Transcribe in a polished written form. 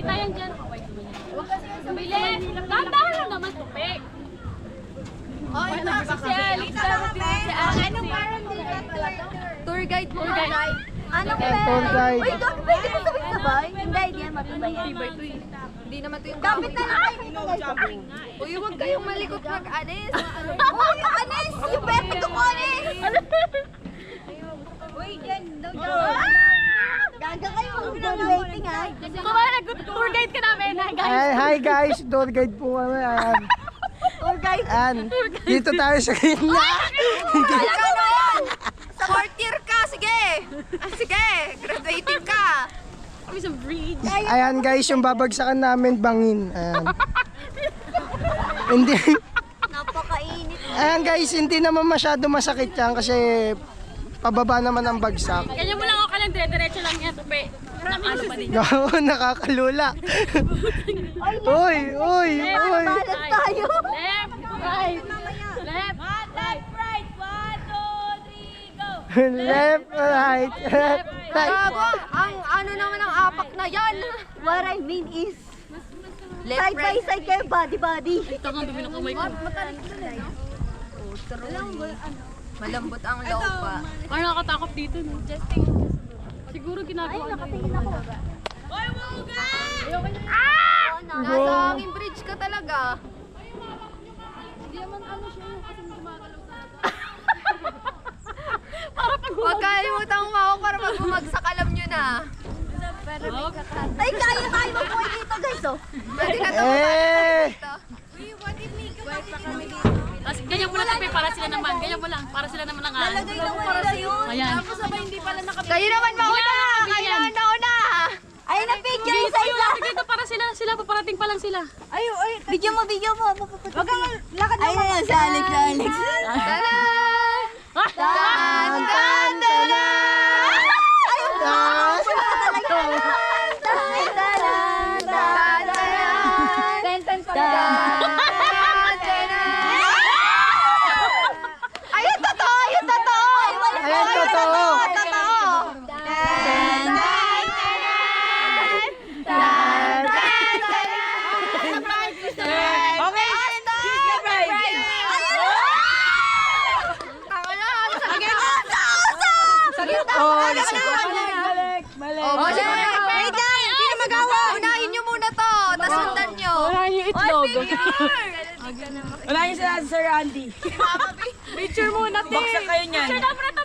tayang dyan. Huwag kasi sabili. Dahan-dahan lang naman, tupik. Oh, ito si Alex. Anong parang tour guide mo? Anong Tour guide. Uy, Gabi, pwede mo sabay-sabay? Hindi, hindi yan matibay yan. Hindi naman ito yung Kapit na lang kayo dito guys. Uy, huwag kayong malikot mag-anis. Uy, yung anis! Yung vertigo ko anis! Uy, dyan, daw dyan. Gaga kayo, waiting ha. Kumara, tour guide ka namin. Hi guys, tour guide po kami. Ayan. Tour guide. Ayan. Dito tayo sa gitna. Ikaw na yan! Fourth year ka, sige. Sige, graduating ka. Kami sa bridge. Ayan guys, yung babagsakan namin bangin. Ayan. Hindi. Napakainit. Ayan guys, hindi naman masyado masakit yan kasi pababa naman ang bagsak. Ganyan mo lang ako lang, dire-diretso lang yan, tupi. Ano ba din? Oo, nakakalula. Uy, uy, uy. Balas tayo. Left, right. Left, right. 1, 2, 3, go. Left, right, left, right. Gago, ang ano naman ang apak na yan. What I mean is, Left, side by side kayo, body. Ito nga, dumi ng kamay ko. Malambot ang lupa. Parang nakatakot dito, no? Siguro ginagawa. Ay, nakatingin ako. Hoy, Wuga! Nasa hanging bridge ka talaga. Hindi naman ano siya yung kasing gumagalaw talaga. Para pag huwag kalimutan mo ako para pag bumagsak, alam nyo na. Ay, kaya tayo mabuhay dito guys, oh. Pwede na Eh! Tapos ganyan mo lang tabi para sila naman. Ganyan mo lang para sila naman ang Lalagay lang para sa'yo. Ayan. Kayo naman mauna! Kayo naman mauna! Ay, na-picture isa-isa. Dito para sila paparating pa lang sila. Video mo. Wag kang lakad mo. Ayun na, sa Alex. Ah! Dan, dan, dan, ayun na. Ayun, totoo! Ayun, totoo! Ayan, totoo. Wait lang! Hindi na magawa! Unahin nyo muna to! Tapos sundan nyo! Unahin yung itlog! Wala niyo sila si Sir Andy. Picture muna, te! Baksak kayo niyan. Picture na muna to!